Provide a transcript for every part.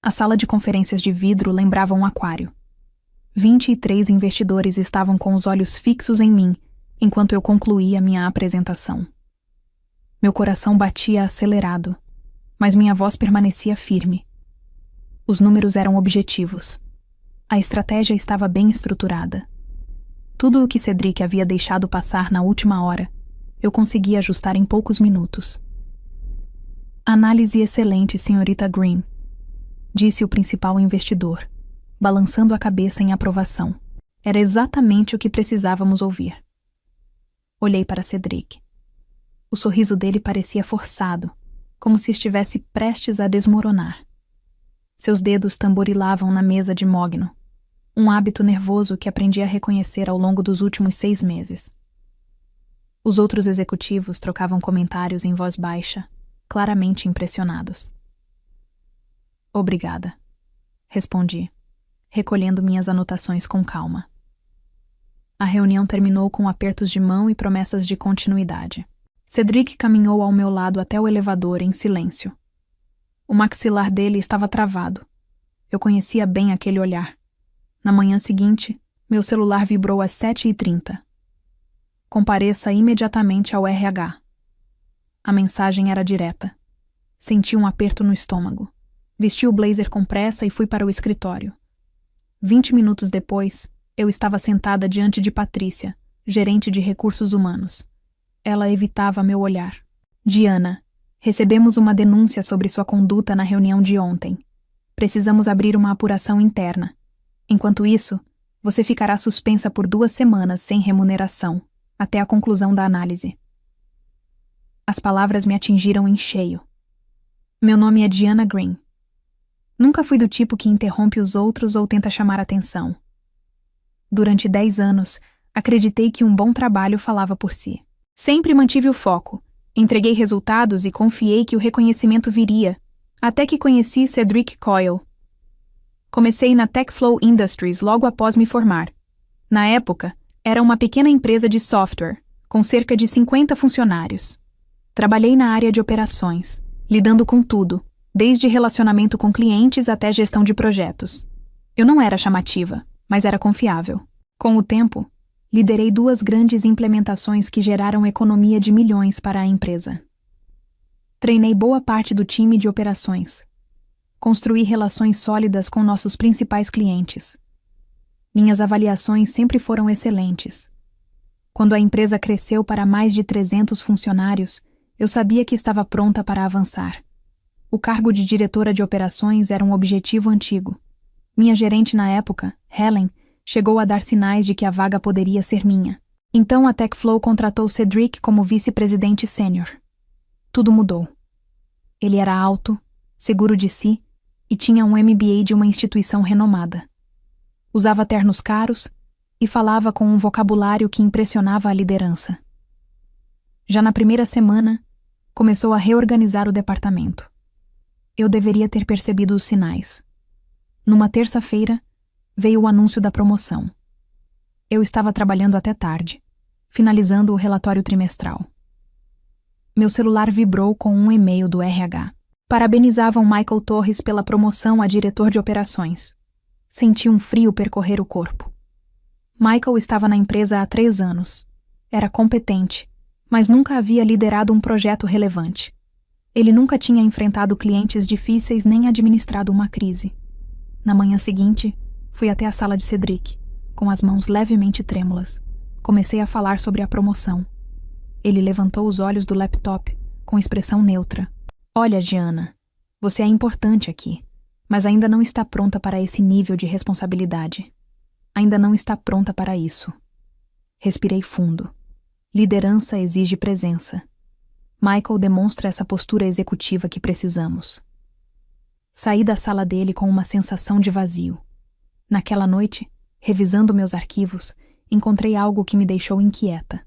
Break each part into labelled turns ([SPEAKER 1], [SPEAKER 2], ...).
[SPEAKER 1] A sala de conferências de vidro lembrava um aquário. 23 investidores estavam com os olhos fixos em mim, enquanto eu concluía minha apresentação. Meu coração batia acelerado, mas minha voz permanecia firme. Os números eram objetivos. A estratégia estava bem estruturada. Tudo o que Cedric havia deixado passar na última hora, eu consegui ajustar em poucos minutos. Análise excelente, senhorita Green, disse o principal investidor, balançando a cabeça em aprovação. Era exatamente o que precisávamos ouvir. Olhei para Cedric. O sorriso dele parecia forçado, como se estivesse prestes a desmoronar. Seus dedos tamborilavam na mesa de mogno, um hábito nervoso que aprendi a reconhecer ao longo dos últimos 6 meses. Os outros executivos trocavam comentários em voz baixa, claramente impressionados. Obrigada, respondi, recolhendo minhas anotações com calma. A reunião terminou com apertos de mão e promessas de continuidade. Cedric caminhou ao meu lado até o elevador em silêncio. O maxilar dele estava travado. Eu conhecia bem aquele olhar. Na manhã seguinte, meu celular vibrou às 7h30. Compareça imediatamente ao RH. A mensagem era direta. Senti um aperto no estômago. Vesti o blazer com pressa e fui para o escritório. 20 minutos depois, eu estava sentada diante de Patrícia, gerente de recursos humanos. Ela evitava meu olhar. Diana, recebemos uma denúncia sobre sua conduta na reunião de ontem. Precisamos abrir uma apuração interna. Enquanto isso, você ficará suspensa por 2 semanas sem remuneração, até a conclusão da análise. As palavras me atingiram em cheio. Meu nome é Diana Green. Nunca fui do tipo que interrompe os outros ou tenta chamar atenção. Durante 10 anos, acreditei que um bom trabalho falava por si. Sempre mantive o foco, entreguei resultados e confiei que o reconhecimento viria, até que conheci Cedric Coyle. Comecei na Techflow Industries logo após me formar. Na época, era uma pequena empresa de software, com cerca de 50 funcionários. Trabalhei na área de operações, lidando com tudo, desde relacionamento com clientes até gestão de projetos. Eu não era chamativa, mas era confiável. Com o tempo, liderei 2 grandes implementações que geraram economia de milhões para a empresa. Treinei boa parte do time de operações. Construí relações sólidas com nossos principais clientes. Minhas avaliações sempre foram excelentes. Quando a empresa cresceu para mais de 300 funcionários, eu sabia que estava pronta para avançar. O cargo de diretora de operações era um objetivo antigo. Minha gerente na época, Helen, chegou a dar sinais de que a vaga poderia ser minha. Então a Techflow contratou Cedric como vice-presidente sênior. Tudo mudou. Ele era alto, seguro de si e tinha um MBA de uma instituição renomada. Usava ternos caros e falava com um vocabulário que impressionava a liderança. Já na primeira semana, começou a reorganizar o departamento. Eu deveria ter percebido os sinais. Numa terça-feira, veio o anúncio da promoção. Eu estava trabalhando até tarde, finalizando o relatório trimestral. Meu celular vibrou com um e-mail do RH. Parabenizavam Michael Torres pela promoção a diretor de operações. Senti um frio percorrer o corpo. Michael estava na empresa há 3 anos. Era competente, mas nunca havia liderado um projeto relevante. Ele nunca tinha enfrentado clientes difíceis nem administrado uma crise. Na manhã seguinte, fui até a sala de Cedric, com as mãos levemente trêmulas. Comecei a falar sobre a promoção. Ele levantou os olhos do laptop, com expressão neutra. Olha, Diana, você é importante aqui, mas ainda não está pronta para esse nível de responsabilidade. Ainda não está pronta para isso. Respirei fundo. Liderança exige presença. Michael demonstra essa postura executiva que precisamos. Saí da sala dele com uma sensação de vazio. Naquela noite, revisando meus arquivos, encontrei algo que me deixou inquieta.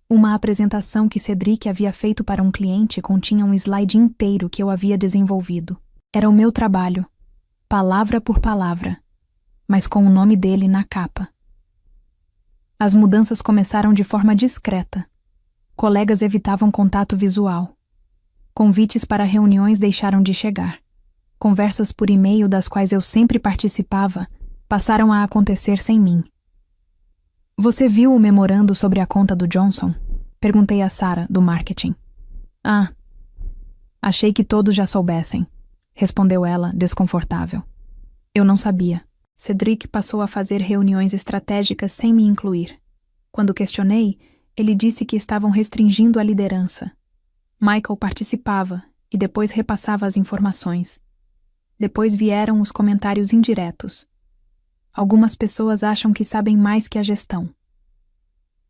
[SPEAKER 1] Uma apresentação que Cedric havia feito para um cliente continha um slide inteiro que eu havia desenvolvido. Era o meu trabalho, palavra por palavra, mas com o nome dele na capa. As mudanças começaram de forma discreta. Colegas evitavam contato visual. Convites para reuniões deixaram de chegar. Conversas por e-mail das quais eu sempre participava passaram a acontecer sem mim. Você viu o memorando sobre a conta do Johnson? Perguntei a Sarah, do marketing. Ah, achei que todos já soubessem, respondeu ela, desconfortável. Eu não sabia. Cedric passou a fazer reuniões estratégicas sem me incluir. Quando questionei, ele disse que estavam restringindo a liderança. Michael participava e depois repassava as informações. Depois vieram os comentários indiretos. Algumas pessoas acham que sabem mais que a gestão.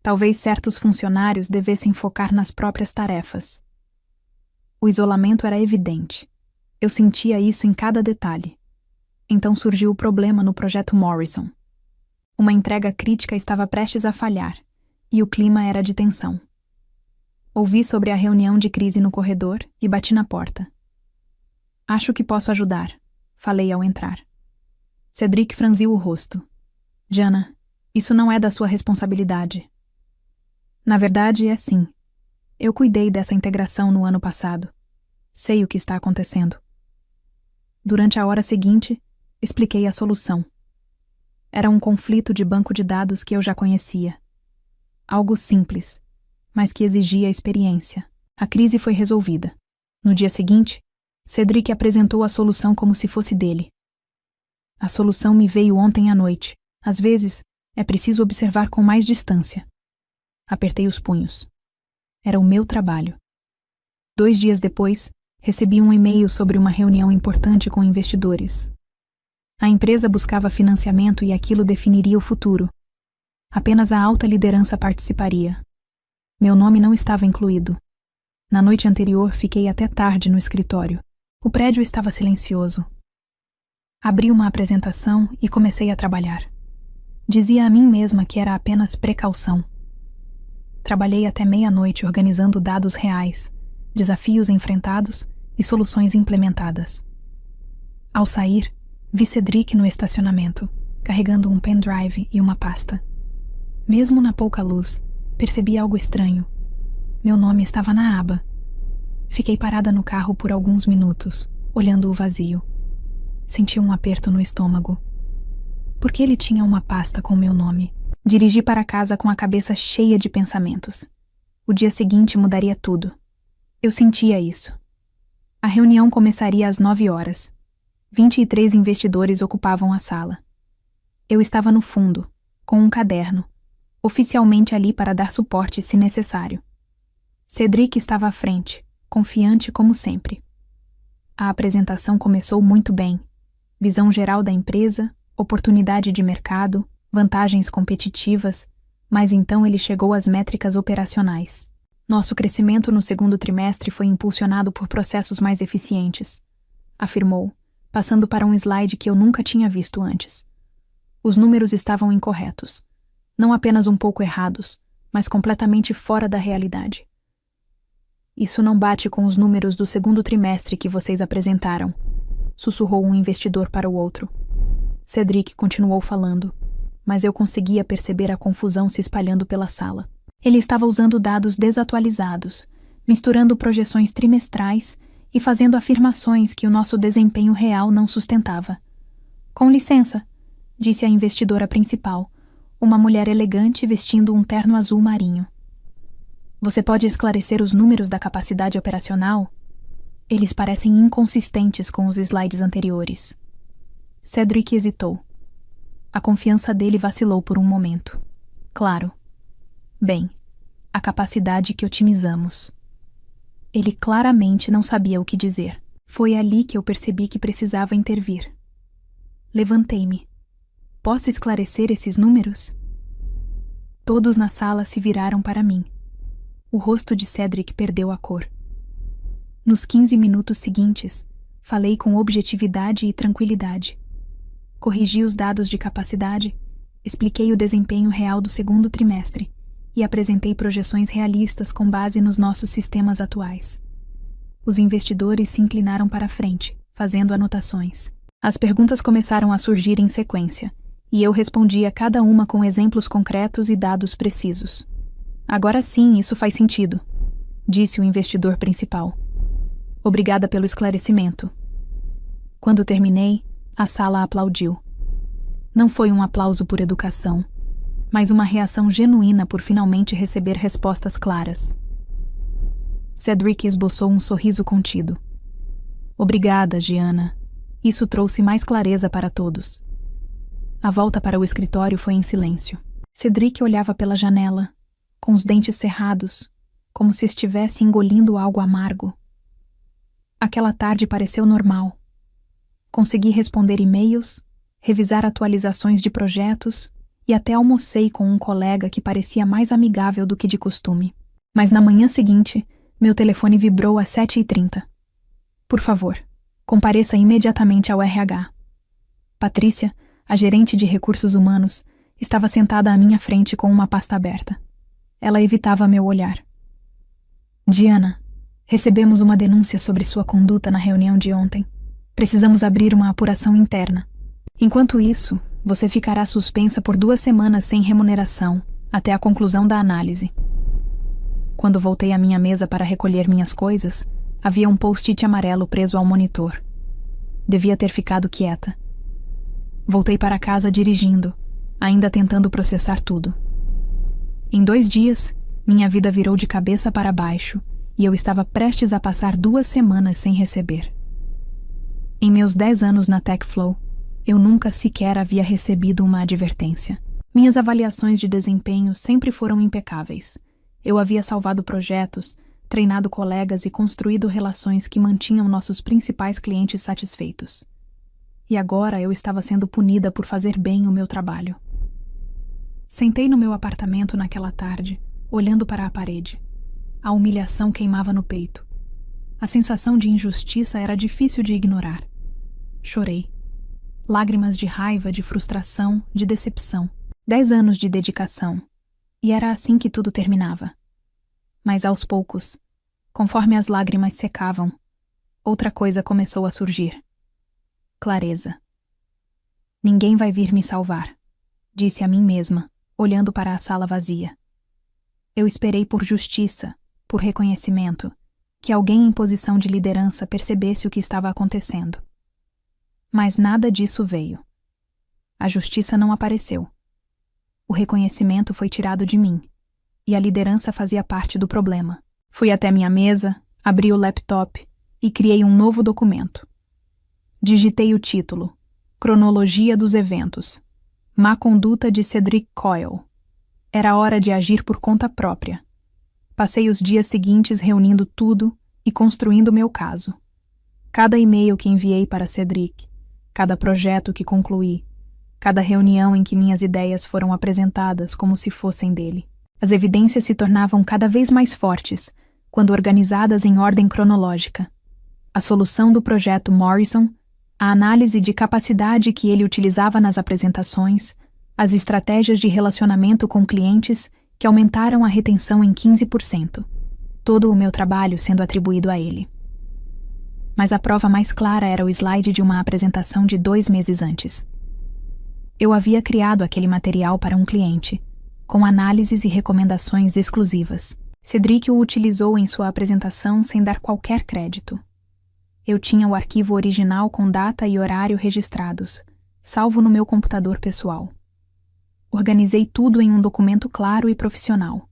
[SPEAKER 1] Talvez certos funcionários devessem focar nas próprias tarefas. O isolamento era evidente. Eu sentia isso em cada detalhe. Então surgiu o problema no projeto Morrison. Uma entrega crítica estava prestes a falhar, e o clima era de tensão. Ouvi sobre a reunião de crise no corredor e bati na porta. Acho que posso ajudar, falei ao entrar. Cedric franziu o rosto. Jana, isso não é da sua responsabilidade. Na verdade, é sim. Eu cuidei dessa integração no ano passado. Sei o que está acontecendo. Durante a hora seguinte, expliquei a solução. Era um conflito de banco de dados que eu já conhecia. Algo simples, mas que exigia experiência. A crise foi resolvida. No dia seguinte, Cedric apresentou a solução como se fosse dele. A solução me veio ontem à noite. Às vezes, é preciso observar com mais distância. Apertei os punhos. Era o meu trabalho. 2 dias depois, recebi um e-mail sobre uma reunião importante com investidores. A empresa buscava financiamento e aquilo definiria o futuro. Apenas a alta liderança participaria. Meu nome não estava incluído. Na noite anterior, fiquei até tarde no escritório. O prédio estava silencioso. Abri uma apresentação e comecei a trabalhar. Dizia a mim mesma que era apenas precaução. Trabalhei até meia-noite organizando dados reais, desafios enfrentados e soluções implementadas. Ao sair, vi Cedric no estacionamento, carregando um pendrive e uma pasta. Mesmo na pouca luz, percebi algo estranho. Meu nome estava na aba. Fiquei parada no carro por alguns minutos, olhando o vazio. Senti um aperto no estômago. Por que ele tinha uma pasta com meu nome? Dirigi para casa com a cabeça cheia de pensamentos. O dia seguinte mudaria tudo. Eu sentia isso. A reunião começaria às 9 horas. 23 investidores ocupavam a sala. Eu estava no fundo, com um caderno, oficialmente ali para dar suporte se necessário. Cedric estava à frente, confiante como sempre. A apresentação começou muito bem. Visão geral da empresa, oportunidade de mercado, vantagens competitivas, mas então ele chegou às métricas operacionais. Nosso crescimento no segundo trimestre foi impulsionado por processos mais eficientes, afirmou, passando para um slide que eu nunca tinha visto antes. Os números estavam incorretos. Não apenas um pouco errados, mas completamente fora da realidade. Isso não bate com os números do segundo trimestre que vocês apresentaram, sussurrou um investidor para o outro. Cedric continuou falando, mas eu conseguia perceber a confusão se espalhando pela sala. Ele estava usando dados desatualizados, misturando projeções trimestrais e fazendo afirmações que o nosso desempenho real não sustentava. Com licença, disse a investidora principal, uma mulher elegante vestindo um terno azul marinho. Você pode esclarecer os números da capacidade operacional? Eles parecem inconsistentes com os slides anteriores. Cedric hesitou. A confiança dele vacilou por um momento. Claro. Bem, a capacidade que otimizamos. Ele claramente não sabia o que dizer. Foi ali que eu percebi que precisava intervir. Levantei-me. Posso esclarecer esses números? Todos na sala se viraram para mim. O rosto de Cedric perdeu a cor. Nos 15 minutos seguintes, falei com objetividade e tranquilidade. Corrigi os dados de capacidade, expliquei o desempenho real do segundo trimestre e apresentei projeções realistas com base nos nossos sistemas atuais. Os investidores se inclinaram para a frente, fazendo anotações. As perguntas começaram a surgir em sequência, e eu respondia cada uma com exemplos concretos e dados precisos. Agora sim, isso faz sentido, disse o investidor principal. Obrigada pelo esclarecimento. Quando terminei, a sala aplaudiu. Não foi um aplauso por educação, mas uma reação genuína por finalmente receber respostas claras. Cedric esboçou um sorriso contido. Obrigada, Gianna. Isso trouxe mais clareza para todos. A volta para o escritório foi em silêncio. Cedric olhava pela janela, com os dentes cerrados, como se estivesse engolindo algo amargo. Aquela tarde pareceu normal. Consegui responder e-mails, revisar atualizações de projetos e até almocei com um colega que parecia mais amigável do que de costume. Mas na manhã seguinte, meu telefone vibrou às 7h30. Por favor, compareça imediatamente ao RH. Patrícia, a gerente de recursos humanos, estava sentada à minha frente com uma pasta aberta. Ela evitava meu olhar. Gianna, recebemos uma denúncia sobre sua conduta na reunião de ontem. Precisamos abrir uma apuração interna. Enquanto isso, você ficará suspensa por 2 semanas sem remuneração, até a conclusão da análise. Quando voltei à minha mesa para recolher minhas coisas, havia um post-it amarelo preso ao monitor. Devia ter ficado quieta. Voltei para casa dirigindo, ainda tentando processar tudo. Em 2 dias, minha vida virou de cabeça para baixo e eu estava prestes a passar 2 semanas sem receber. Em meus 10 anos na TechFlow, eu nunca sequer havia recebido uma advertência. Minhas avaliações de desempenho sempre foram impecáveis. Eu havia salvado projetos, treinado colegas e construído relações que mantinham nossos principais clientes satisfeitos. E agora eu estava sendo punida por fazer bem o meu trabalho. Sentei no meu apartamento naquela tarde, olhando para a parede. A humilhação queimava no peito. A sensação de injustiça era difícil de ignorar. Chorei. Lágrimas de raiva, de frustração, de decepção. 10 anos de dedicação. E era assim que tudo terminava. Mas aos poucos, conforme as lágrimas secavam, outra coisa começou a surgir. Clareza. Ninguém vai vir me salvar, disse a mim mesma, olhando para a sala vazia. Eu esperei por justiça, por reconhecimento, que alguém em posição de liderança percebesse o que estava acontecendo. Mas nada disso veio. A justiça não apareceu. O reconhecimento foi tirado de mim, e a liderança fazia parte do problema. Fui até minha mesa, abri o laptop e criei um novo documento. Digitei o título: Cronologia dos eventos. Má conduta de Cedric Coyle. Era hora de agir por conta própria. Passei os dias seguintes reunindo tudo e construindo meu caso. Cada e-mail que enviei para Cedric, cada projeto que concluí, cada reunião em que minhas ideias foram apresentadas como se fossem dele. As evidências se tornavam cada vez mais fortes quando organizadas em ordem cronológica. A solução do projeto Morrison, a análise de capacidade que ele utilizava nas apresentações, as estratégias de relacionamento com clientes que aumentaram a retenção em 15%. Todo o meu trabalho sendo atribuído a ele. Mas a prova mais clara era o slide de uma apresentação de 2 meses antes. Eu havia criado aquele material para um cliente, com análises e recomendações exclusivas. Cedric o utilizou em sua apresentação sem dar qualquer crédito. Eu tinha o arquivo original com data e horário registrados, salvo no meu computador pessoal. Organizei tudo em um documento claro e profissional.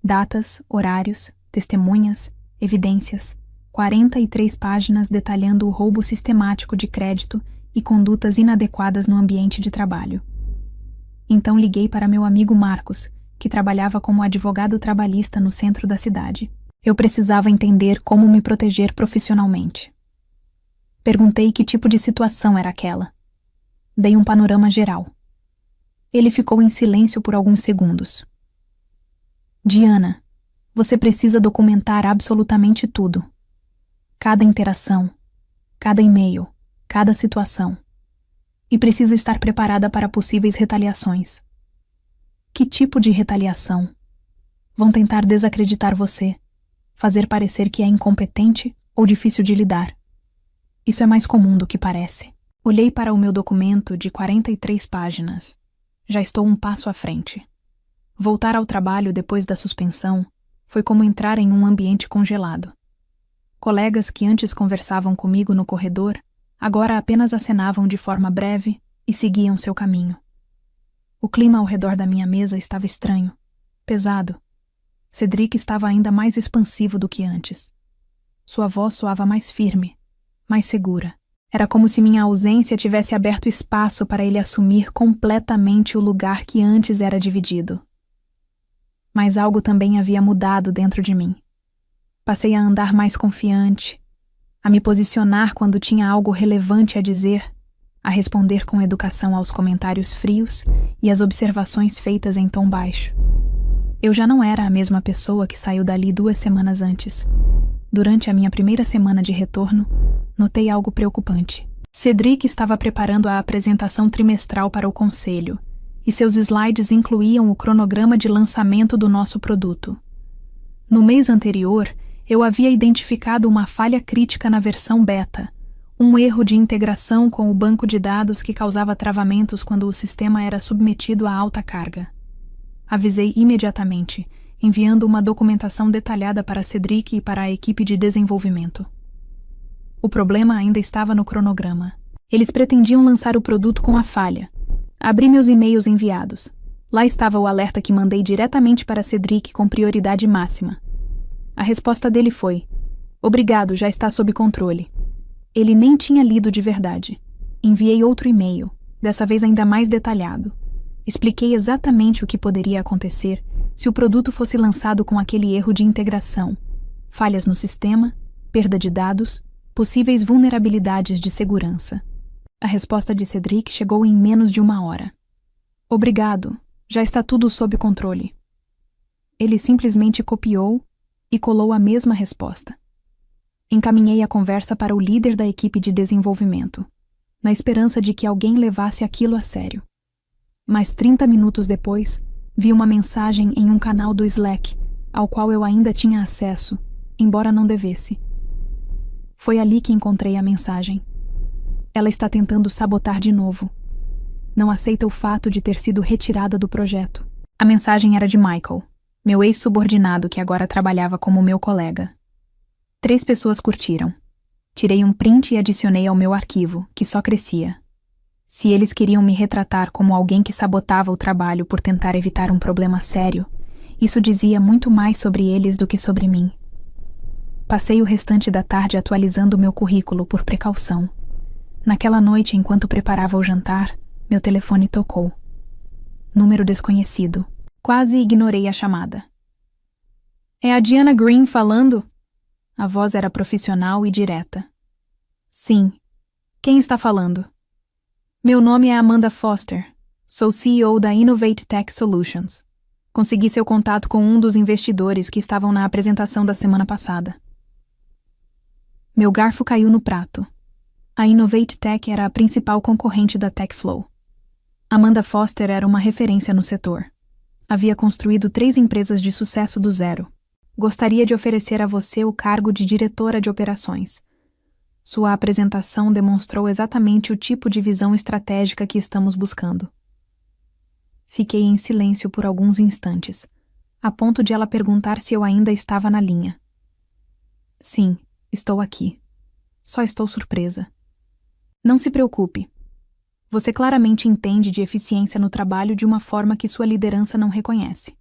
[SPEAKER 1] Datas, horários, testemunhas, evidências, 43 páginas detalhando o roubo sistemático de crédito e condutas inadequadas no ambiente de trabalho. Então liguei para meu amigo Marcos, que trabalhava como advogado trabalhista no centro da cidade. Eu precisava entender como me proteger profissionalmente. Perguntei que tipo de situação era aquela. Dei um panorama geral. Ele ficou em silêncio por alguns segundos. Gianna, você precisa documentar absolutamente tudo. Cada interação, cada e-mail, cada situação. E precisa estar preparada para possíveis retaliações. Que tipo de retaliação? Vão tentar desacreditar você, fazer parecer que é incompetente ou difícil de lidar. Isso é mais comum do que parece. Olhei para o meu documento de 43 páginas. Já estou um passo à frente. Voltar ao trabalho depois da suspensão foi como entrar em um ambiente congelado. Colegas que antes conversavam comigo no corredor agora apenas acenavam de forma breve e seguiam seu caminho. O clima ao redor da minha mesa estava estranho, pesado. Cedric estava ainda mais expansivo do que antes. Sua voz soava mais firme, mais segura. Era como se minha ausência tivesse aberto espaço para ele assumir completamente o lugar que antes era dividido. Mas algo também havia mudado dentro de mim. Passei a andar mais confiante, a me posicionar quando tinha algo relevante a dizer, a responder com educação aos comentários frios e às observações feitas em tom baixo. Eu já não era a mesma pessoa que saiu dali 2 semanas antes. Durante a minha primeira semana de retorno, notei algo preocupante. Cedric estava preparando a apresentação trimestral para o conselho, e seus slides incluíam o cronograma de lançamento do nosso produto. No mês anterior, eu havia identificado uma falha crítica na versão beta, um erro de integração com o banco de dados que causava travamentos quando o sistema era submetido a alta carga. Avisei imediatamente, enviando uma documentação detalhada para Cedric e para a equipe de desenvolvimento. O problema ainda estava no cronograma. Eles pretendiam lançar o produto com a falha. Abri meus e-mails enviados. Lá estava o alerta que mandei diretamente para Cedric com prioridade máxima. A resposta dele foi: "Obrigado, já está sob controle." Ele nem tinha lido de verdade. Enviei outro e-mail, dessa vez ainda mais detalhado. Expliquei exatamente o que poderia acontecer se o produto fosse lançado com aquele erro de integração, falhas no sistema, perda de dados, possíveis vulnerabilidades de segurança. A resposta de Cedric chegou em menos de 1 hora. "Obrigado, já está tudo sob controle." Ele simplesmente copiou e colou a mesma resposta. Encaminhei a conversa para o líder da equipe de desenvolvimento, na esperança de que alguém levasse aquilo a sério. Mas 30 minutos depois, vi uma mensagem em um canal do Slack, ao qual eu ainda tinha acesso, embora não devesse. Foi ali que encontrei a mensagem. Ela está tentando sabotar de novo. Não aceita o fato de ter sido retirada do projeto. A mensagem era de Michael, meu ex-subordinado que agora trabalhava como meu colega. 3 pessoas curtiram. Tirei um print e adicionei ao meu arquivo, que só crescia. Se eles queriam me retratar como alguém que sabotava o trabalho por tentar evitar um problema sério, isso dizia muito mais sobre eles do que sobre mim. Passei o restante da tarde atualizando meu currículo por precaução. Naquela noite, enquanto preparava o jantar, meu telefone tocou. Número desconhecido. Quase ignorei a chamada. "É a Diana Green falando?" A voz era profissional e direta. "Sim. Quem está falando?" "Meu nome é Amanda Foster. Sou CEO da Innovate Tech Solutions. Consegui seu contato com um dos investidores que estavam na apresentação da semana passada." Meu garfo caiu no prato. A Innovate Tech era a principal concorrente da TechFlow. Amanda Foster era uma referência no setor. Havia construído 3 empresas de sucesso do zero. Gostaria de oferecer a você o cargo de diretora de operações. Sua apresentação demonstrou exatamente o tipo de visão estratégica que estamos buscando. Fiquei em silêncio por alguns instantes, a ponto de ela perguntar se eu ainda estava na linha. "Sim, estou aqui. Só estou surpresa." "Não se preocupe. Você claramente entende de eficiência no trabalho de uma forma que sua liderança não reconhece.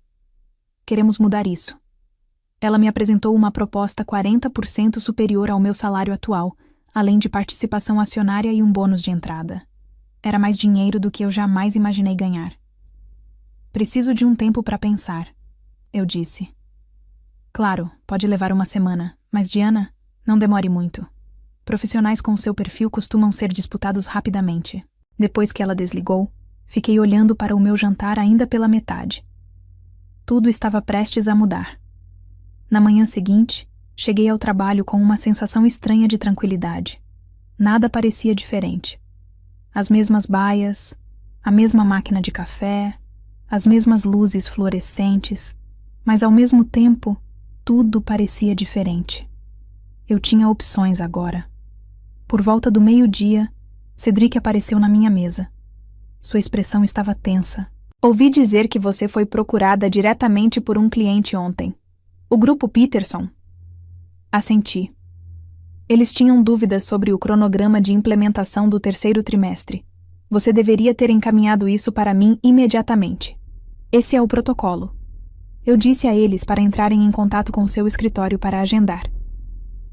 [SPEAKER 1] Queremos mudar isso." Ela me apresentou uma proposta 40% superior ao meu salário atual, além de participação acionária e um bônus de entrada. Era mais dinheiro do que eu jamais imaginei ganhar. "Preciso de um tempo para pensar", eu disse. "Claro, pode levar 1 semana, mas Diana, não demore muito. Profissionais com seu perfil costumam ser disputados rapidamente." Depois que ela desligou, fiquei olhando para o meu jantar ainda pela metade. Tudo estava prestes a mudar. Na manhã seguinte, cheguei ao trabalho com uma sensação estranha de tranquilidade. Nada parecia diferente. As mesmas baias, a mesma máquina de café, as mesmas luzes fluorescentes, mas ao mesmo tempo, tudo parecia diferente. Eu tinha opções agora. Por volta do 12:00, Cedric apareceu na minha mesa. Sua expressão estava tensa. "Ouvi dizer que você foi procurada diretamente por um cliente ontem. O Grupo Peterson." Assenti. Eles tinham dúvidas sobre o cronograma de implementação do terceiro trimestre. Você deveria ter encaminhado isso para mim imediatamente. Esse é o protocolo. Eu disse a eles para entrarem em contato com o seu escritório para agendar.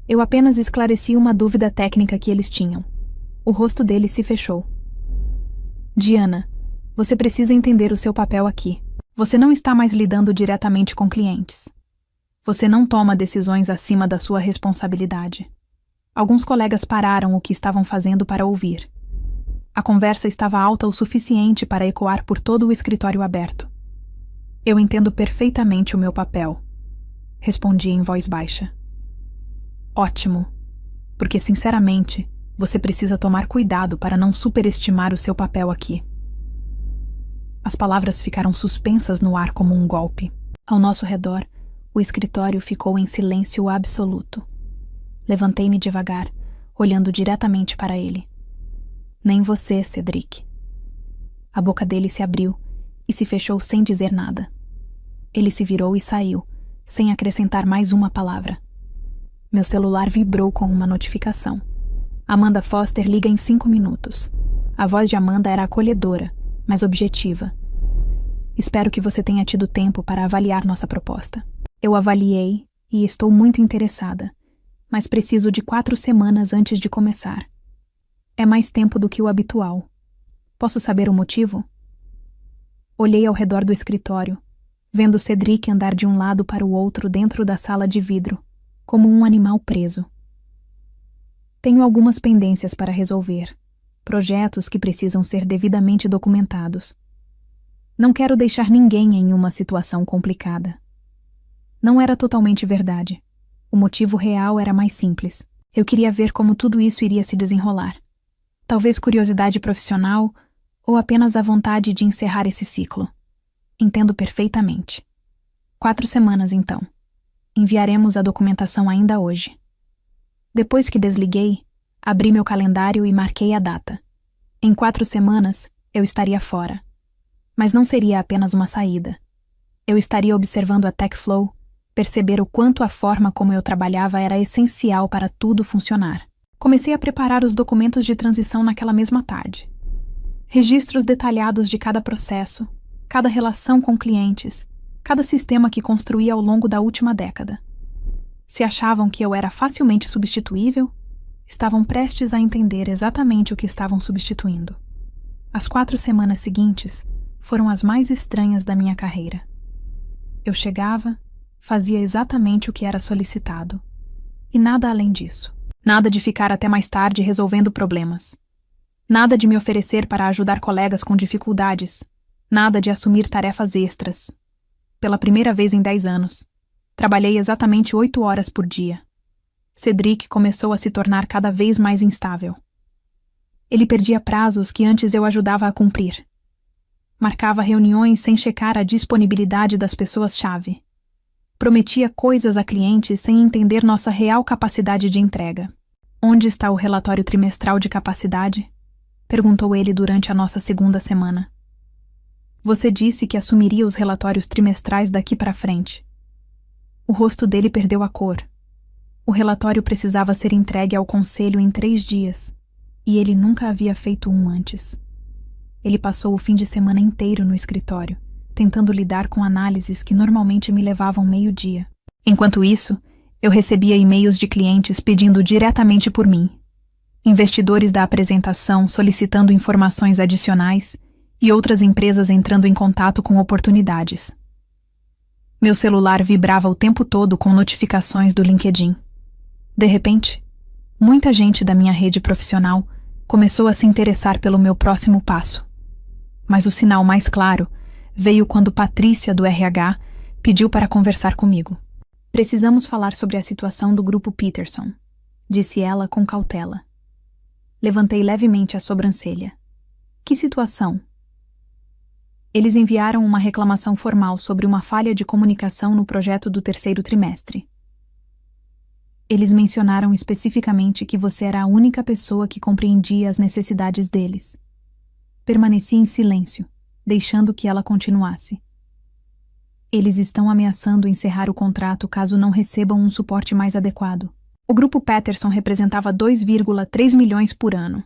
[SPEAKER 1] Eu apenas esclareci uma dúvida técnica que eles tinham. O rosto dele se fechou. Diana, você precisa entender o seu papel aqui. Você não está mais lidando diretamente com clientes. Você não toma decisões acima da sua responsabilidade. Alguns colegas pararam o que estavam fazendo para ouvir. A conversa estava alta o suficiente para ecoar por todo o escritório aberto. Eu entendo perfeitamente o meu papel, respondi em voz baixa. Ótimo, porque sinceramente, você precisa tomar cuidado para não superestimar o seu papel aqui. As palavras ficaram suspensas no ar como um golpe. Ao nosso redor, o escritório ficou em silêncio absoluto. Levantei-me devagar, olhando diretamente para ele. Nem você, Cedric. A boca dele se abriu e se fechou sem dizer nada. Ele se virou e saiu, sem acrescentar mais uma palavra. Meu celular vibrou com uma notificação. Amanda Foster liga em 5 minutos. A voz de Amanda era acolhedora, mas objetiva. Espero que você tenha tido tempo para avaliar nossa proposta. Eu avaliei e estou muito interessada, mas preciso de 4 semanas antes de começar. É mais tempo do que o habitual. Posso saber o motivo? Olhei ao redor do escritório, vendo Cedric andar de um lado para o outro dentro da sala de vidro, como um animal preso. Tenho algumas pendências para resolver, projetos que precisam ser devidamente documentados. Não quero deixar ninguém em uma situação complicada. Não era totalmente verdade. O motivo real era mais simples. Eu queria ver como tudo isso iria se desenrolar. Talvez curiosidade profissional ou apenas a vontade de encerrar esse ciclo. Entendo perfeitamente. 4 semanas, então. Enviaremos a documentação ainda hoje. Depois que desliguei, abri meu calendário e marquei a data. Em 4 semanas, eu estaria fora. Mas não seria apenas uma saída. Eu estaria observando a TechFlow, perceber o quanto a forma como eu trabalhava era essencial para tudo funcionar. Comecei a preparar os documentos de transição naquela mesma tarde. Registros detalhados de cada processo, cada relação com clientes, cada sistema que construí ao longo da última década. Se achavam que eu era facilmente substituível, estavam prestes a entender exatamente o que estavam substituindo. As 4 semanas seguintes foram as mais estranhas da minha carreira. Eu chegava, fazia exatamente o que era solicitado. E nada além disso. Nada de ficar até mais tarde resolvendo problemas. Nada de me oferecer para ajudar colegas com dificuldades. Nada de assumir tarefas extras. Pela primeira vez em 10 anos, trabalhei exatamente 8 horas por dia. Cedric começou a se tornar cada vez mais instável. Ele perdia prazos que antes eu ajudava a cumprir. Marcava reuniões sem checar a disponibilidade das pessoas-chave. Prometia coisas a clientes sem entender nossa real capacidade de entrega. Onde está o relatório trimestral de capacidade? Perguntou ele durante a nossa 2ª semana. Você disse que assumiria os relatórios trimestrais daqui para frente. O rosto dele perdeu a cor. O relatório precisava ser entregue ao conselho em 3 dias, e ele nunca havia feito um antes. Ele passou o fim de semana inteiro no escritório, tentando lidar com análises que normalmente me levavam meio-dia. Enquanto isso, eu recebia e-mails de clientes pedindo diretamente por mim. Investidores da apresentação solicitando informações adicionais e outras empresas entrando em contato com oportunidades. Meu celular vibrava o tempo todo com notificações do LinkedIn. De repente, muita gente da minha rede profissional começou a se interessar pelo meu próximo passo. Mas o sinal mais claro veio quando Patrícia, do RH, pediu para conversar comigo. Precisamos falar sobre a situação do grupo Peterson, disse ela com cautela. Levantei levemente a sobrancelha. Que situação? Eles enviaram uma reclamação formal sobre uma falha de comunicação no projeto do 3º trimestre. Eles mencionaram especificamente que você era a única pessoa que compreendia as necessidades deles. Permaneci em silêncio, deixando que ela continuasse. Eles estão ameaçando encerrar o contrato caso não recebam um suporte mais adequado. O grupo Peterson representava 2,3 milhões por ano.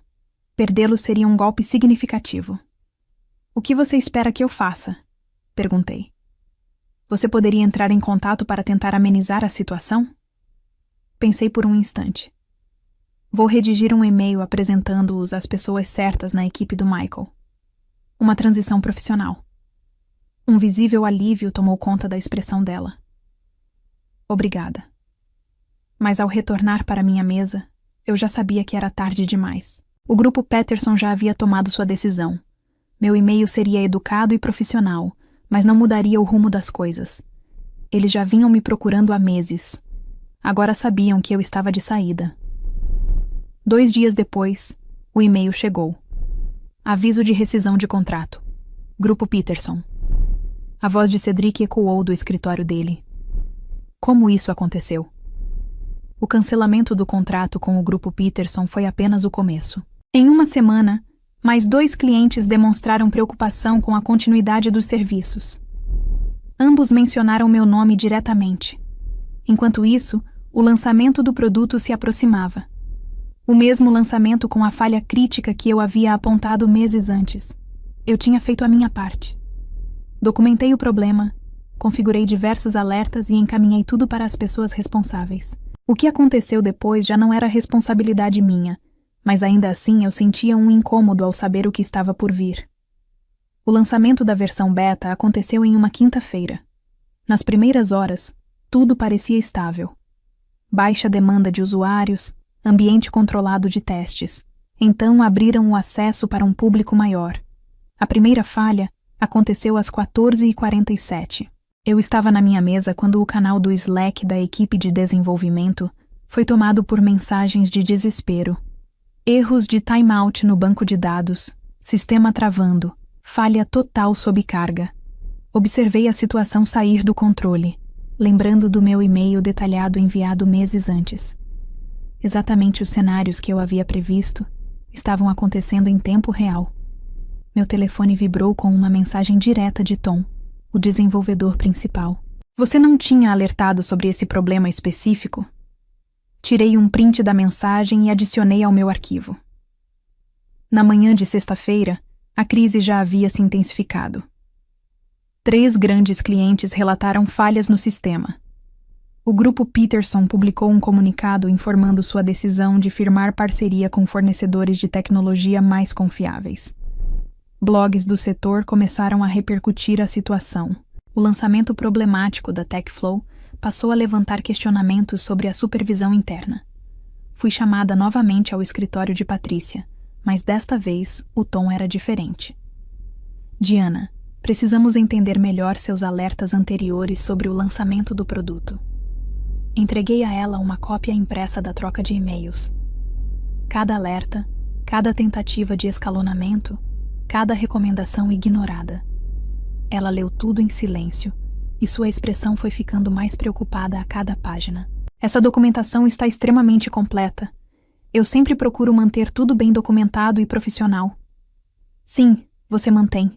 [SPEAKER 1] Perdê-lo seria um golpe significativo. O que você espera que eu faça? Perguntei. Você poderia entrar em contato para tentar amenizar a situação? Pensei por um instante. Vou redigir um e-mail apresentando-os às pessoas certas na equipe do Michael. Uma transição profissional. Um visível alívio tomou conta da expressão dela. Obrigada. Mas ao retornar para minha mesa, eu já sabia que era tarde demais. O grupo Peterson já havia tomado sua decisão. Meu e-mail seria educado e profissional, mas não mudaria o rumo das coisas. Eles já vinham me procurando há meses. Agora sabiam que eu estava de saída. 2 dias depois, o e-mail chegou. Aviso de rescisão de contrato. Grupo Peterson. A voz de Cedric ecoou do escritório dele. Como isso aconteceu? O cancelamento do contrato com o Grupo Peterson foi apenas o começo. Em uma semana, mais 2 clientes demonstraram preocupação com a continuidade dos serviços. Ambos mencionaram meu nome diretamente. Enquanto isso, o lançamento do produto se aproximava. O mesmo lançamento com a falha crítica que eu havia apontado meses antes. Eu tinha feito a minha parte. Documentei o problema, configurei diversos alertas e encaminhei tudo para as pessoas responsáveis. O que aconteceu depois já não era responsabilidade minha, mas ainda assim eu sentia um incômodo ao saber o que estava por vir. O lançamento da versão beta aconteceu em uma quinta-feira. Nas primeiras horas, tudo parecia estável. Baixa demanda de usuários, ambiente controlado de testes. Então abriram o acesso para um público maior. A primeira falha aconteceu às 14h47. Eu estava na minha mesa quando o canal do Slack da equipe de desenvolvimento foi tomado por mensagens de desespero. Erros de timeout no banco de dados, sistema travando, falha total sob carga. Observei a situação sair do controle, lembrando do meu e-mail detalhado enviado meses antes. Exatamente os cenários que eu havia previsto estavam acontecendo em tempo real. Meu telefone vibrou com uma mensagem direta de Tom, o desenvolvedor principal. Você não tinha alertado sobre esse problema específico? Tirei um print da mensagem e adicionei ao meu arquivo. Na manhã de sexta-feira, a crise já havia se intensificado. 3 grandes clientes relataram falhas no sistema. O grupo Peterson publicou um comunicado informando sua decisão de firmar parceria com fornecedores de tecnologia mais confiáveis. Blogs do setor começaram a repercutir a situação. O lançamento problemático da TechFlow passou a levantar questionamentos sobre a supervisão interna. Fui chamada novamente ao escritório de Patrícia, mas desta vez o tom era diferente. Diana, precisamos entender melhor seus alertas anteriores sobre o lançamento do produto. Entreguei a ela uma cópia impressa da troca de e-mails. Cada alerta, cada tentativa de escalonamento, cada recomendação ignorada. Ela leu tudo em silêncio, e sua expressão foi ficando mais preocupada a cada página. Essa documentação está extremamente completa. Eu sempre procuro manter tudo bem documentado e profissional. Sim, você mantém.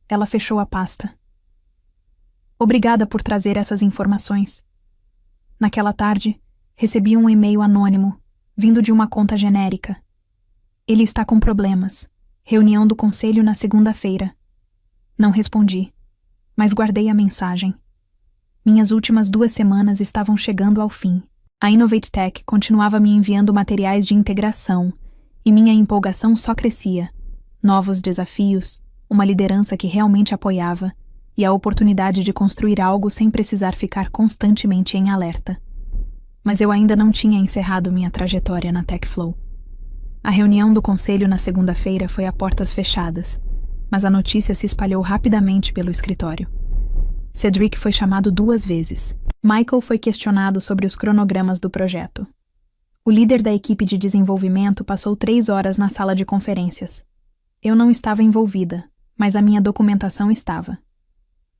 [SPEAKER 1] Ela fechou a pasta. Obrigada por trazer essas informações. Naquela tarde, recebi um e-mail anônimo, vindo de uma conta genérica. Ele está com problemas. Reunião do conselho na segunda-feira. Não respondi, mas guardei a mensagem. Minhas últimas 2 semanas estavam chegando ao fim. A Innovate Tech continuava me enviando materiais de integração, e minha empolgação só crescia. Novos desafios, uma liderança que realmente apoiava, e a oportunidade de construir algo sem precisar ficar constantemente em alerta. Mas eu ainda não tinha encerrado minha trajetória na TechFlow. A reunião do conselho na segunda-feira foi a portas fechadas, mas a notícia se espalhou rapidamente pelo escritório. Cedric foi chamado 2 vezes. Michael foi questionado sobre os cronogramas do projeto. O líder da equipe de desenvolvimento passou 3 horas na sala de conferências. Eu não estava envolvida, mas a minha documentação estava.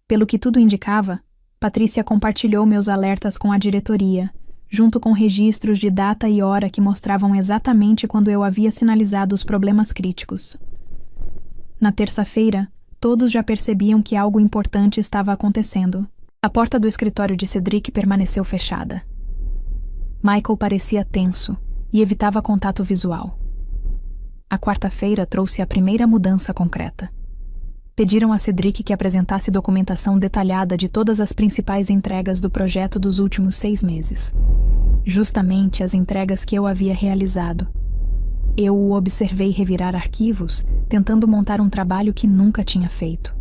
[SPEAKER 1] Pelo que tudo indicava, Patrícia compartilhou meus alertas com a diretoria, junto com registros de data e hora que mostravam exatamente quando eu havia sinalizado os problemas críticos. Na terça-feira, todos já percebiam que algo importante estava acontecendo. A porta do escritório de Cedric permaneceu fechada. Michael parecia tenso e evitava contato visual. A quarta-feira trouxe a primeira mudança concreta. Pediram a Cedric que apresentasse documentação detalhada de todas as principais entregas do projeto dos últimos 6 meses. Justamente as entregas que eu havia realizado. Eu o observei revirar arquivos, tentando montar um trabalho que nunca tinha feito.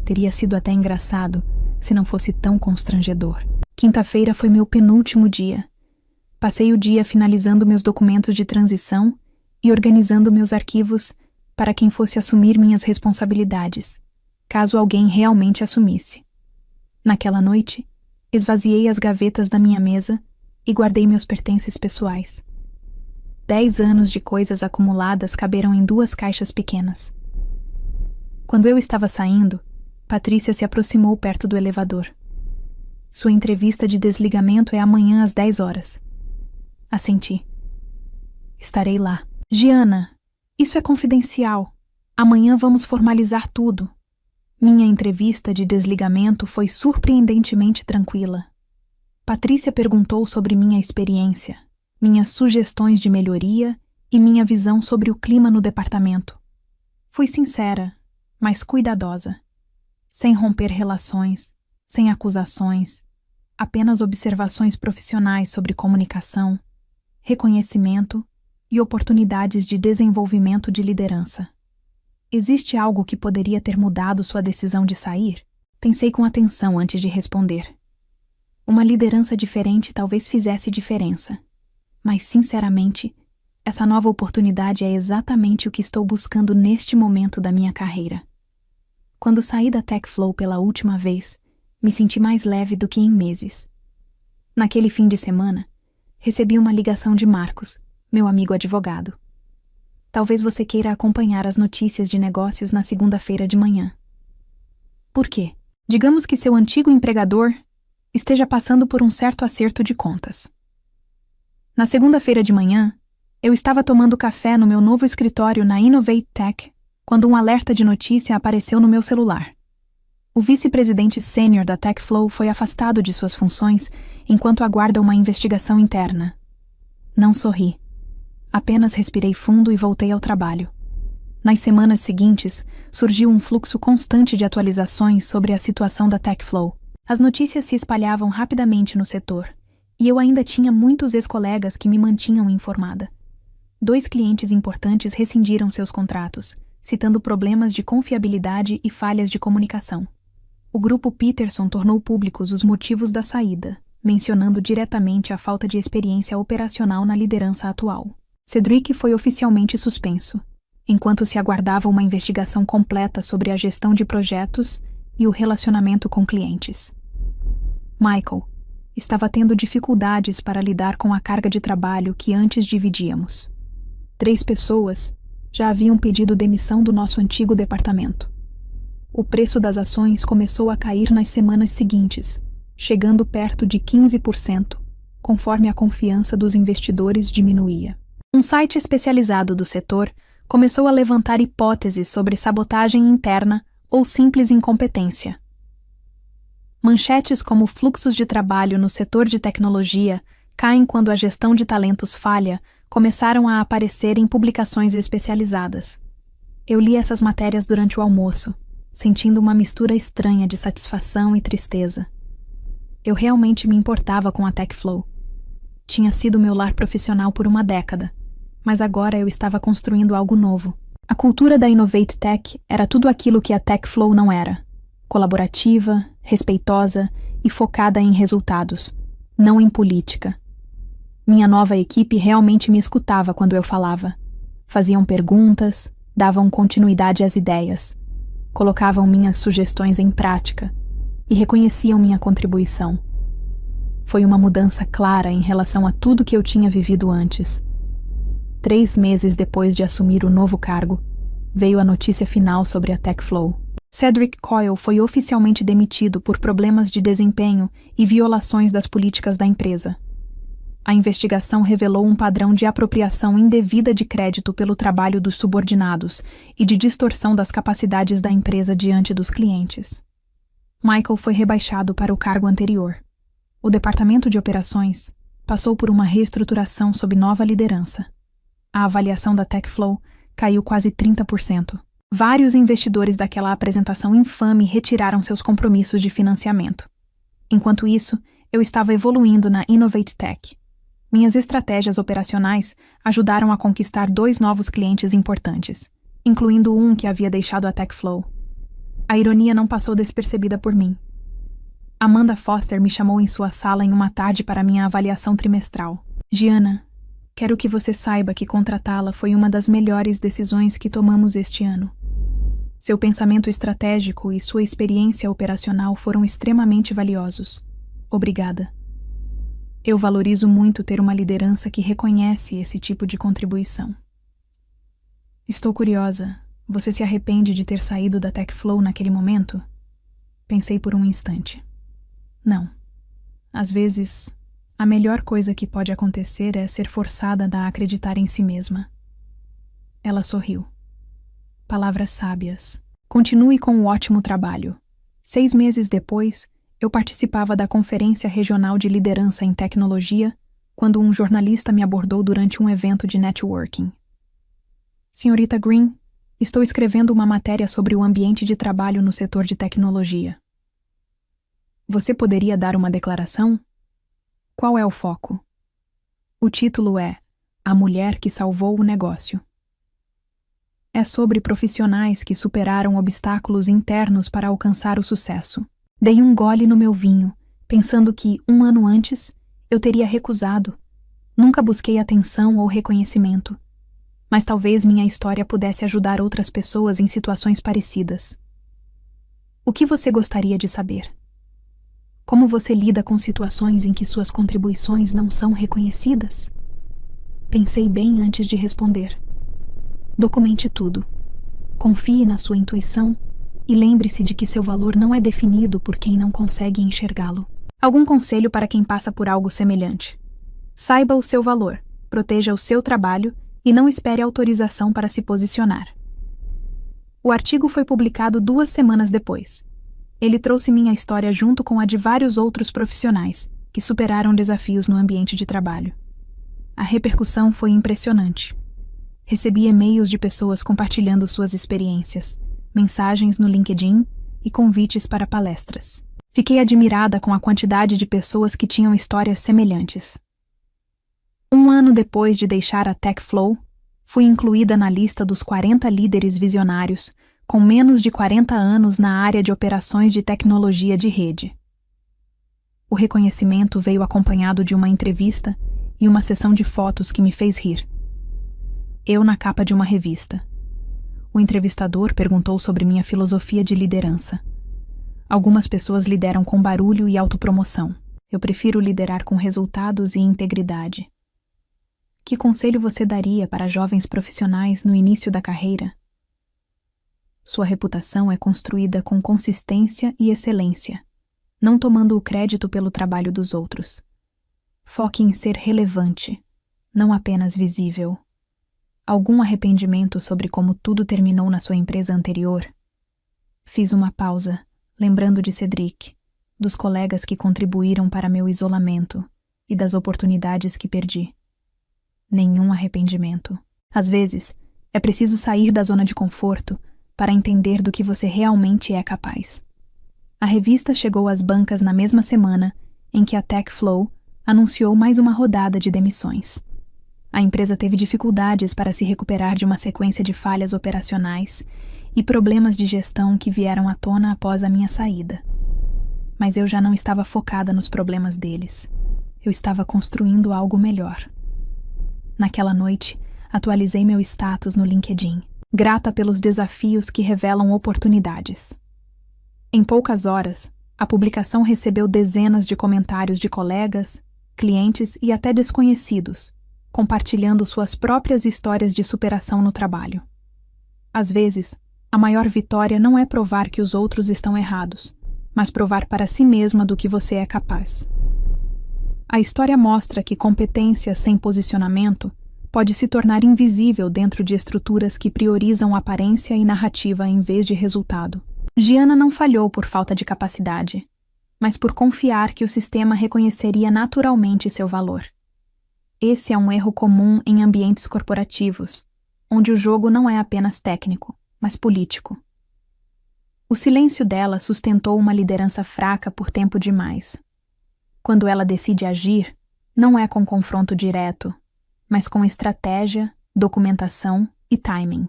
[SPEAKER 1] Teria sido até engraçado, se não fosse tão constrangedor. Quinta-feira foi meu penúltimo dia. Passei o dia finalizando meus documentos de transição e organizando meus arquivos para quem fosse assumir minhas responsabilidades, caso alguém realmente assumisse. Naquela noite, esvaziei as gavetas da minha mesa e guardei meus pertences pessoais. 10 anos de coisas acumuladas caberam em 2 caixas pequenas. Quando eu estava saindo, Patrícia se aproximou perto do elevador. Sua entrevista de desligamento é amanhã às 10 horas. Assenti. Estarei lá. Giana, isso é confidencial. Amanhã vamos formalizar tudo. Minha entrevista de desligamento foi surpreendentemente tranquila. Patrícia perguntou sobre minha experiência, minhas sugestões de melhoria e minha visão sobre o clima no departamento. Fui sincera, mas cuidadosa. Sem romper relações, sem acusações, apenas observações profissionais sobre comunicação, reconhecimento e oportunidades de desenvolvimento de liderança. Existe algo que poderia ter mudado sua decisão de sair? Pensei com atenção antes de responder. Uma liderança diferente talvez fizesse diferença. Mas, sinceramente, essa nova oportunidade é exatamente o que estou buscando neste momento da minha carreira. Quando saí da TechFlow pela última vez, me senti mais leve do que em meses. Naquele fim de semana, recebi uma ligação de Marcos, meu amigo advogado. Talvez você queira acompanhar as notícias de negócios na segunda-feira de manhã. Por quê? Digamos que seu antigo empregador esteja passando por um certo acerto de contas. Na segunda-feira de manhã, eu estava tomando café no meu novo escritório na Innovate Tech quando um alerta de notícia apareceu no meu celular. O vice-presidente sênior da TechFlow foi afastado de suas funções enquanto aguarda uma investigação interna. Não sorri. Apenas respirei fundo e voltei ao trabalho. Nas semanas seguintes, surgiu um fluxo constante de atualizações sobre a situação da TechFlow. As notícias se espalhavam rapidamente no setor, e eu ainda tinha muitos ex-colegas que me mantinham informada. 2 clientes importantes rescindiram seus contratos, citando problemas de confiabilidade e falhas de comunicação. O grupo Peterson tornou públicos os motivos da saída, mencionando diretamente a falta de experiência operacional na liderança atual. Cedric foi oficialmente suspenso, enquanto se aguardava uma investigação completa sobre a gestão de projetos e o relacionamento com clientes. Michael estava tendo dificuldades para lidar com a carga de trabalho que antes dividíamos. 3 pessoas já haviam pedido demissão do nosso antigo departamento. O preço das ações começou a cair nas semanas seguintes, chegando perto de 15%, conforme a confiança dos investidores diminuía. Um site especializado do setor começou a levantar hipóteses sobre sabotagem interna ou simples incompetência. Manchetes como fluxos de trabalho no setor de tecnologia caem quando a gestão de talentos falha começaram a aparecer em publicações especializadas. Eu li essas matérias durante o almoço, sentindo uma mistura estranha de satisfação e tristeza. Eu realmente me importava com a TechFlow. Tinha sido meu lar profissional por uma década, mas agora eu estava construindo algo novo. A cultura da Innovate Tech era tudo aquilo que a TechFlow não era: colaborativa, respeitosa e focada em resultados, não em política. Minha nova equipe realmente me escutava quando eu falava. Faziam perguntas, davam continuidade às ideias, colocavam minhas sugestões em prática e reconheciam minha contribuição. Foi uma mudança clara em relação a tudo que eu tinha vivido antes. 3 meses depois de assumir o novo cargo, veio a notícia final sobre a TechFlow. Cedric Coyle foi oficialmente demitido por problemas de desempenho e violações das políticas da empresa. A investigação revelou um padrão de apropriação indevida de crédito pelo trabalho dos subordinados e de distorção das capacidades da empresa diante dos clientes. Michael foi rebaixado para o cargo anterior. O departamento de operações, passou por uma reestruturação sob nova liderança. A avaliação da TechFlow caiu quase 30%. Vários investidores daquela apresentação infame retiraram seus compromissos de financiamento. Enquanto isso, eu estava evoluindo na Innovate Tech. Minhas estratégias operacionais ajudaram a conquistar 2 novos clientes importantes, incluindo um que havia deixado a TechFlow. A ironia não passou despercebida por mim. Amanda Foster me chamou em sua sala em uma tarde para minha avaliação trimestral. Gianna, quero que você saiba que contratá-la foi uma das melhores decisões que tomamos este ano. Seu pensamento estratégico e sua experiência operacional foram extremamente valiosos. Obrigada. Eu valorizo muito ter uma liderança que reconhece esse tipo de contribuição. Estou curiosa. Você se arrepende de ter saído da TechFlow naquele momento? Pensei por um instante. Não. Às vezes, a melhor coisa que pode acontecer é ser forçada a acreditar em si mesma. Ela sorriu. Palavras sábias. Continue com o ótimo trabalho. 6 meses depois, eu participava da Conferência Regional de Liderança em Tecnologia quando um jornalista me abordou durante um evento de networking. Senhorita Green, estou escrevendo uma matéria sobre o ambiente de trabalho no setor de tecnologia. Você poderia dar uma declaração? Qual é o foco? O título é A Mulher que Salvou o Negócio. É sobre profissionais que superaram obstáculos internos para alcançar o sucesso. Dei um gole no meu vinho, pensando que, 1 ano antes, eu teria recusado. Nunca busquei atenção ou reconhecimento. Mas talvez minha história pudesse ajudar outras pessoas em situações parecidas. O que você gostaria de saber? Como você lida com situações em que suas contribuições não são reconhecidas? Pensei bem antes de responder. Documente tudo. Confie na sua intuição e lembre-se de que seu valor não é definido por quem não consegue enxergá-lo. Algum conselho para quem passa por algo semelhante? Saiba o seu valor, proteja o seu trabalho e não espere autorização para se posicionar. O artigo foi publicado 2 semanas depois. Ele trouxe minha história junto com a de vários outros profissionais que superaram desafios no ambiente de trabalho. A repercussão foi impressionante. Recebi e-mails de pessoas compartilhando suas experiências, mensagens no LinkedIn e convites para palestras. Fiquei admirada com a quantidade de pessoas que tinham histórias semelhantes. 1 ano depois de deixar a TechFlow, fui incluída na lista dos 40 líderes visionários com menos de 40 anos na área de operações de tecnologia de rede. O reconhecimento veio acompanhado de uma entrevista e uma sessão de fotos que me fez rir. Eu na capa de uma revista. O entrevistador perguntou sobre minha filosofia de liderança. Algumas pessoas lideram com barulho e autopromoção. Eu prefiro liderar com resultados e integridade. Que conselho você daria para jovens profissionais no início da carreira? Sua reputação é construída com consistência e excelência, não tomando o crédito pelo trabalho dos outros. Foque em ser relevante, não apenas visível. Algum arrependimento sobre como tudo terminou na sua empresa anterior? Fiz uma pausa, lembrando de Cedric, dos colegas que contribuíram para meu isolamento e das oportunidades que perdi. Nenhum arrependimento. Às vezes, é preciso sair da zona de conforto para entender do que você realmente é capaz. A revista chegou às bancas na mesma semana em que a TechFlow anunciou mais uma rodada de demissões. A empresa teve dificuldades para se recuperar de uma sequência de falhas operacionais e problemas de gestão que vieram à tona após a minha saída. Mas eu já não estava focada nos problemas deles. Eu estava construindo algo melhor. Naquela noite, atualizei meu status no LinkedIn, grata pelos desafios que revelam oportunidades. Em poucas horas, a publicação recebeu dezenas de comentários de colegas, clientes e até desconhecidos, compartilhando suas próprias histórias de superação no trabalho. Às vezes, a maior vitória não é provar que os outros estão errados, mas provar para si mesma do que você é capaz. A história mostra que competência sem posicionamento pode se tornar invisível dentro de estruturas que priorizam aparência e narrativa em vez de resultado. Gianna não falhou por falta de capacidade, mas por confiar que o sistema reconheceria naturalmente seu valor. Esse é um erro comum em ambientes corporativos, onde o jogo não é apenas técnico, mas político. O silêncio dela sustentou uma liderança fraca por tempo demais. Quando ela decide agir, não é com confronto direto, mas com estratégia, documentação e timing.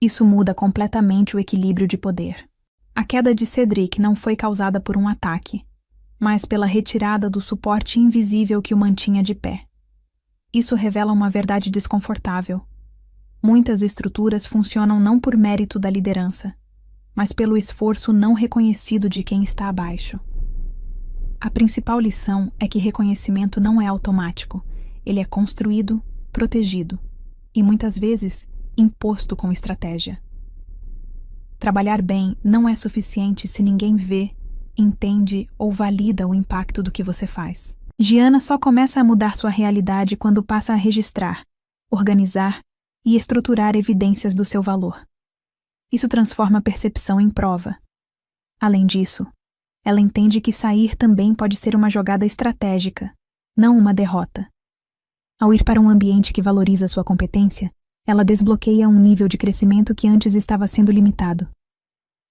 [SPEAKER 1] Isso muda completamente o equilíbrio de poder. A queda de Cedric não foi causada por um ataque, mas pela retirada do suporte invisível que o mantinha de pé. Isso revela uma verdade desconfortável. Muitas estruturas funcionam não por mérito da liderança, mas pelo esforço não reconhecido de quem está abaixo. A principal lição é que reconhecimento não é automático, ele é construído, protegido e, muitas vezes, imposto com estratégia. Trabalhar bem não é suficiente se ninguém vê, entende ou valida o impacto do que você faz. Giana só começa a mudar sua realidade quando passa a registrar, organizar e estruturar evidências do seu valor. Isso transforma a percepção em prova. Além disso, ela entende que sair também pode ser uma jogada estratégica, não uma derrota. Ao ir para um ambiente que valoriza sua competência, ela desbloqueia um nível de crescimento que antes estava sendo limitado.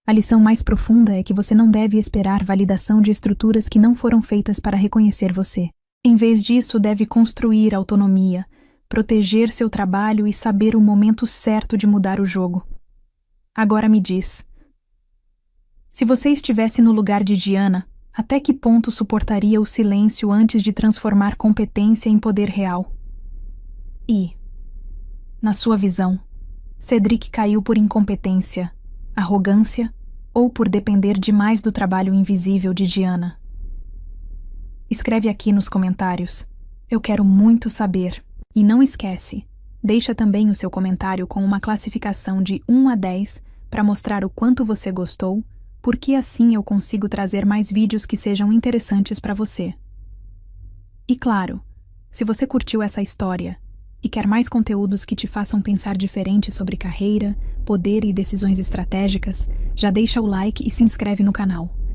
[SPEAKER 1] A lição mais profunda é que você não deve esperar validação de estruturas que não foram feitas para reconhecer você. Em vez disso, deve construir autonomia, proteger seu trabalho e saber o momento certo de mudar o jogo. Agora me diz, se você estivesse no lugar de Giana, até que ponto suportaria o silêncio antes de transformar competência em poder real? E, na sua visão, Cedric caiu por incompetência, arrogância ou por depender demais do trabalho invisível de Giana? Escreve aqui nos comentários. Eu quero muito saber. E não esquece, deixa também o seu comentário com uma classificação de 1 a 10 para mostrar o quanto você gostou, porque assim eu consigo trazer mais vídeos que sejam interessantes para você. E claro, se você curtiu essa história e quer mais conteúdos que te façam pensar diferente sobre carreira, poder e decisões estratégicas, já deixa o like e se inscreve no canal.